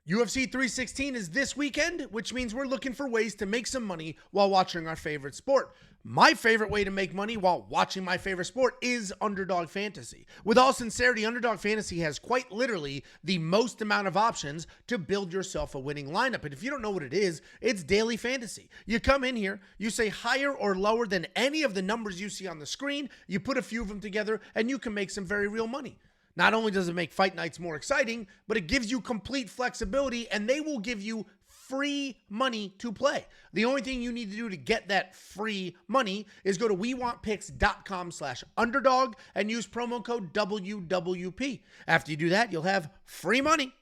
UFC 316 is this weekend, which means we're looking for ways to make some money while watching our favorite sport. My favorite way to make money while watching my favorite sport is Underdog Fantasy. With all sincerity, Underdog Fantasy has quite literally the most amount of options to build yourself a winning lineup. And if you don't know what it is, it's daily fantasy. You come in here, you say higher or lower than any of the numbers you see on the screen, you put a few of them together, and you can make some very real money. Not only does it make fight nights more exciting, but it gives you complete flexibility, and they will give you free money to play. The only thing you need to do to get that free money is go to wewantpicks.com/underdog and use promo code WWP. After you do that, you'll have free money,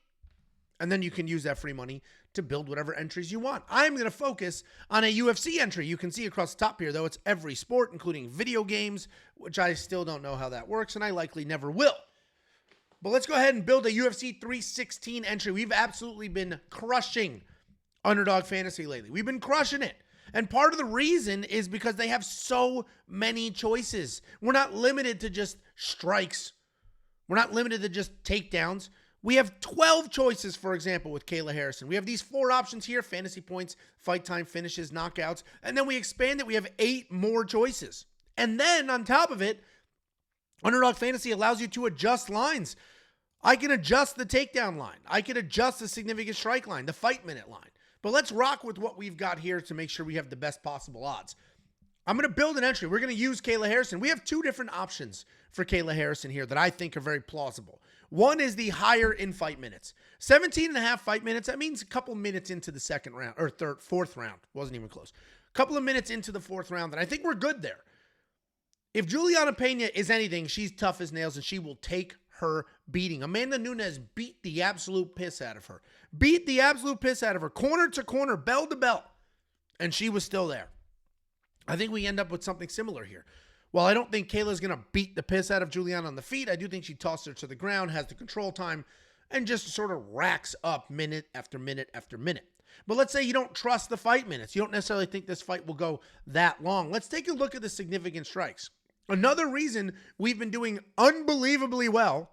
and then you can use that free money to build whatever entries you want. I'm going to focus on a UFC entry. You can see across the top here, though, it's every sport, including video games, which I still don't know how that works, and I likely never will. But let's go ahead and build a UFC 316 entry. We've absolutely been crushing Underdog Fantasy lately. We've been crushing it. And part of the reason is because they have so many choices. We're not limited to just strikes. We're not limited to just takedowns. We have 12 choices, for example, with Kayla Harrison. We have these 4 options here: fantasy points, fight time, finishes, knockouts. And then we expand it. We have 8 more choices. And then on top of it, Underdog Fantasy allows you to adjust lines. I can adjust the takedown line. I can adjust the significant strike line, the fight minute line. But let's rock with what we've got here to make sure we have the best possible odds. I'm going to build an entry. We're going to use Kayla Harrison. We have 2 different options for Kayla Harrison here that I think are very plausible. One is the higher in fight minutes. 17.5 fight minutes. That means a couple minutes into the second round, or fourth round. Wasn't even close. A couple of minutes into the 4th round, and I think we're good there. If Juliana Pena is anything, she's tough as nails, and she will take her beating. Amanda Nunes beat the absolute piss out of her. Corner to corner, bell to bell. And she was still there. I think we end up with something similar here. While I don't think Kayla's going to beat the piss out of Juliana on the feet, I do think she tosses her to the ground, has the control time, and just sort of racks up minute after minute after minute. But let's say you don't trust the fight minutes. You don't necessarily think this fight will go that long. Let's take a look at the significant strikes. Another reason we've been doing unbelievably well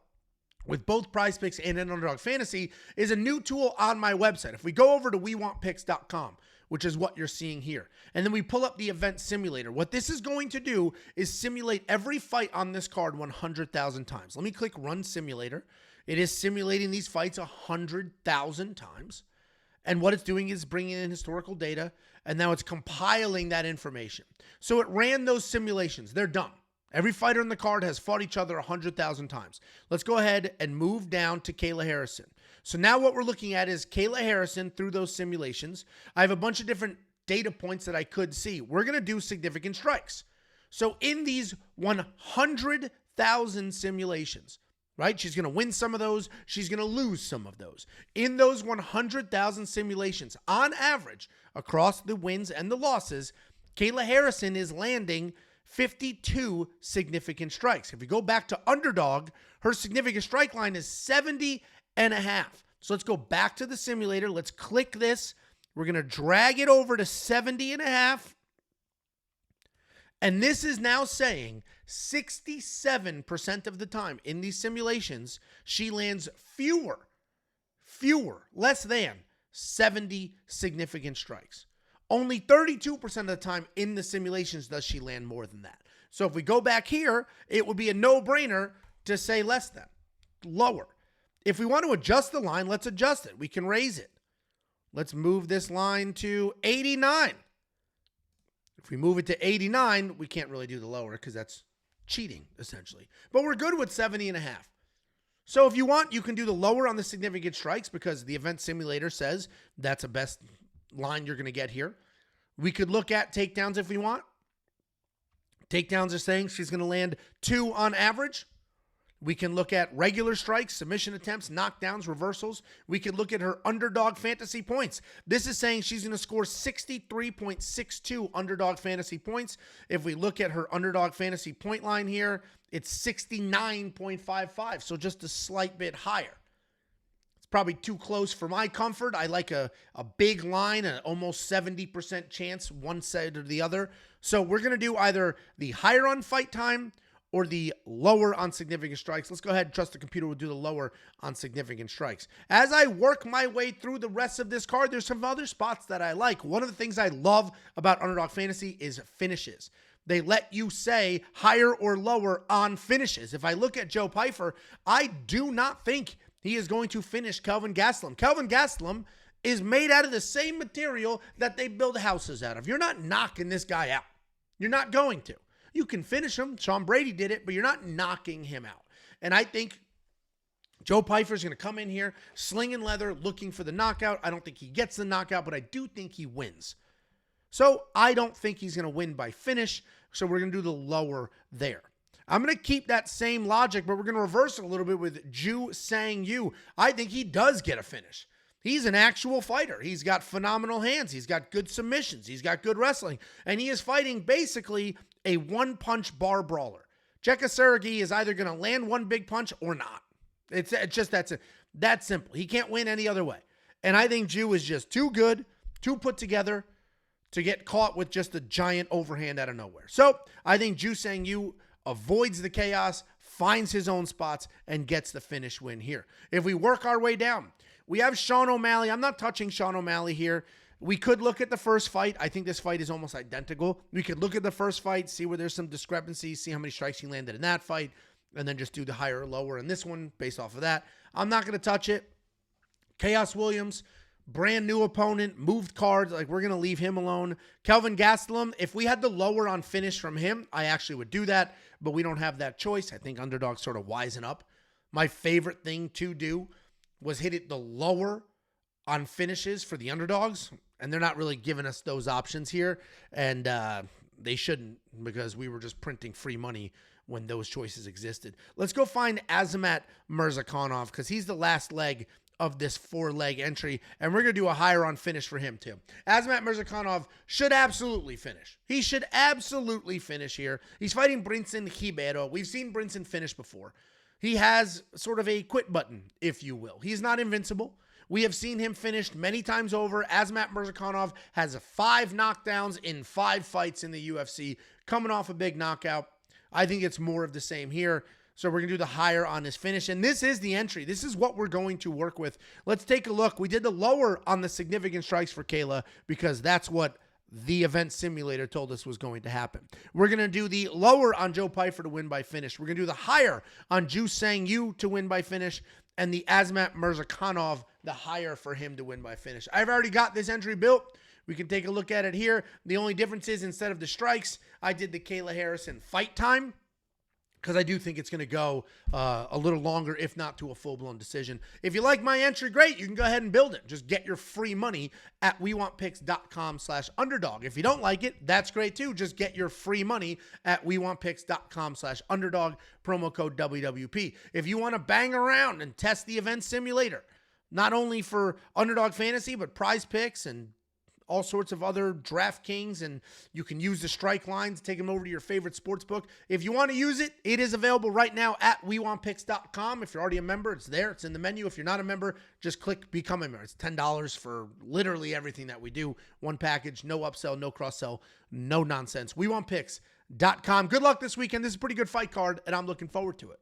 with both Prize Picks and Underdog Fantasy is a new tool on my website. If we go over to wewantpicks.com, which is what you're seeing here, and then we pull up the event simulator, what this is going to do is simulate every fight on this card 100,000 times. Let me click Run Simulator. It is simulating these fights 100,000 times. And what it's doing is bringing in historical data, and now it's compiling that information. So it ran those simulations. They're done. Every fighter in the card has fought each other 100,000 times. Let's go ahead and move down to Kayla Harrison. So now what we're looking at is Kayla Harrison through those simulations. I have a bunch of different data points that I could see. We're going to do significant strikes. So in these 100,000 simulations, right? She's going to win some of those. She's going to lose some of those. In those 100,000 simulations, on average, across the wins and the losses, Kayla Harrison is landing 52 significant strikes. If we go back to Underdog, her significant strike line is 70.5. So let's go back to the simulator. Let's click this. We're going to drag it over to 70.5. And this is now saying 67% of the time in these simulations, she lands less than 70 significant strikes. Only 32% of the time in the simulations does she land more than that. So if we go back here, it would be a no-brainer to say less than, lower. If we want to adjust the line, let's adjust it. We can raise it. Let's move this line to 89. If we move it to 89, we can't really do the lower because that's cheating, essentially. But we're good with 70.5. So if you want, you can do the lower on the significant strikes because the event simulator says that's the best line you're going to get here. We could look at takedowns if we want. Takedowns are saying she's going to land 2 on average. We can look at regular strikes, submission attempts, knockdowns, reversals. We can look at her Underdog Fantasy points. This is saying she's going to score 63.62 Underdog Fantasy points. If we look at her Underdog Fantasy point line here, it's 69.55, so just a slight bit higher. It's probably too close for my comfort. I like a big line, an almost 70% chance one side or the other. So we're going to do either the higher on fight time or the lower on significant strikes. Let's go ahead and trust the computer will do the lower on significant strikes. As I work my way through the rest of this card, there's some other spots that I like. One of the things I love about Underdog Fantasy is finishes. They let you say higher or lower on finishes. If I look at Joe Pyfer, I do not think he is going to finish Kelvin Gastelum. Kelvin Gastelum is made out of the same material that they build houses out of. You're not knocking this guy out. You're not going to. You can finish him. Sean Brady did it, but you're not knocking him out. And I think Joe Pyfer is going to come in here slinging leather, looking for the knockout. I don't think he gets the knockout, but I do think he wins. So I don't think he's going to win by finish, so we're going to do the lower there. I'm going to keep that same logic, but we're going to reverse it a little bit with Ju Sang Yu. I think he does get a finish. He's an actual fighter. He's got phenomenal hands. He's got good submissions. He's got good wrestling. And he is fighting basically a one-punch bar brawler. Jeka Sergey is either going to land one big punch or not. It's just that simple. He can't win any other way. And I think Ju is just too good, too put together, to get caught with just a giant overhand out of nowhere. So I think Ju Sang Yu avoids the chaos, finds his own spots, and gets the finish win here. If we work our way down, we have Sean O'Malley. I'm not touching Sean O'Malley here. We could look at the first fight. I think this fight is almost identical. We could look at the first fight, see where there's some discrepancies, see how many strikes he landed in that fight, and then just do the higher or lower in this one based off of that. I'm not going to touch it. Chaos Williams, brand new opponent, moved cards. Like, we're going to leave him alone. Kelvin Gastelum, if we had the lower on finish from him, I actually would do that, but we don't have that choice. I think Underdog sort of wisen up. My favorite thing to do was hit it the lower on finishes for the underdogs, and they're not really giving us those options here, and they shouldn't, because we were just printing free money when those choices existed. Let's go find Azamat Murzakanov, because he's the last leg of this 4-leg entry, and we're going to do a higher on finish for him too. Azamat Murzakanov should absolutely finish. He should absolutely finish here. He's fighting Brinson Ribeiro. We've seen Brinson finish before. He has sort of a quit button, if you will. He's not invincible. We have seen him finished many times over. Azamat Murzakanov has 5 knockdowns in 5 fights in the UFC, coming off a big knockout. I think it's more of the same here. So we're going to do the higher on his finish. And this is the entry. This is what we're going to work with. Let's take a look. We did the lower on the significant strikes for Kayla, because that's what the event simulator told us was going to happen. We're going to do the lower on Joe Pyfer to win by finish. We're going to do the higher on Ju Sang Yu to win by finish, and the Azamat Murzakanov, the higher for him to win by finish. I've already got this entry built. We can take a look at it here. The only difference is, instead of the strikes, I did the Kayla Harrison fight time, because I do think it's going to go a little longer, if not to a full-blown decision. If you like my entry, great. You can go ahead and build it. Just get your free money at WeWantPicks.com/underdog. If you don't like it, that's great too. Just get your free money at WeWantPicks.com/underdog, promo code WWP. If you want to bang around and test the event simulator, not only for Underdog Fantasy, but Prize Picks and all sorts of other DraftKings, and you can use the strike lines, take them over to your favorite sports book. If you want to use it, it is available right now at WeWantPicks.com. If you're already a member, it's there. It's in the menu. If you're not a member, just click Become a Member. It's $10 for literally everything that we do. One package, no upsell, no cross-sell, no nonsense. WeWantPicks.com. Good luck this weekend. This is a pretty good fight card, and I'm looking forward to it.